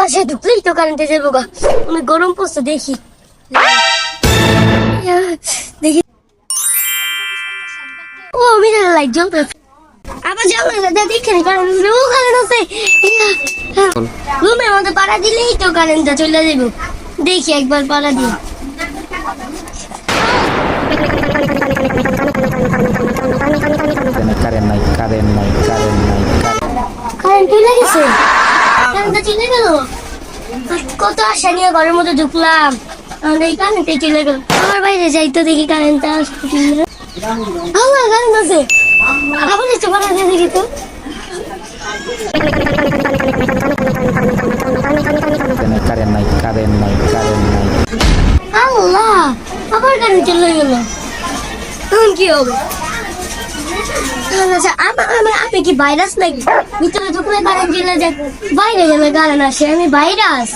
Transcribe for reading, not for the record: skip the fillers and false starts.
বাসায় ঢুকলেই তো কারেন্টে যাবো গা। অনেক গরম পড়ছে, দেখি দেখি। ও মিটার লাইট জ্বলতেছে, আবার জ্বলে দেখে কারেন্ট আছে। রুমের মধ্যে পাড়া দিলেই তো কারেন্টটা চলে যাবো। দেখি একবার পাড়া দিই। কারেন্ট নাই, কারেন্ট নাই, কারেন্ট নাই, কারেন্ট চলে গেছে, কারেন্টটা চলে গেল। কত আশা নিয়ে ঘরের মধ্যে ঢুকলাম, আর এই কারেন্টে চলে গেল। আমার বাইরে যাই তো দেখি কারেন্টটা আসছে। আমার কারেন্ট আছে, আবার একটু পাড়া দিয়ে দেখি তো। কারেন্ট নাই, কারেন্ট নাই, কারেন্ট নাই। আল্লাহ, আবার কারেন্ট চলে গেল। এখন কি হবে? আমি কি ভাইরাস নাকি? ভিতরে ঢুকলে কারেন্ট চলে যায়, বাইরে গেলে কারেন্ট আসে। আমি ভাইরাস?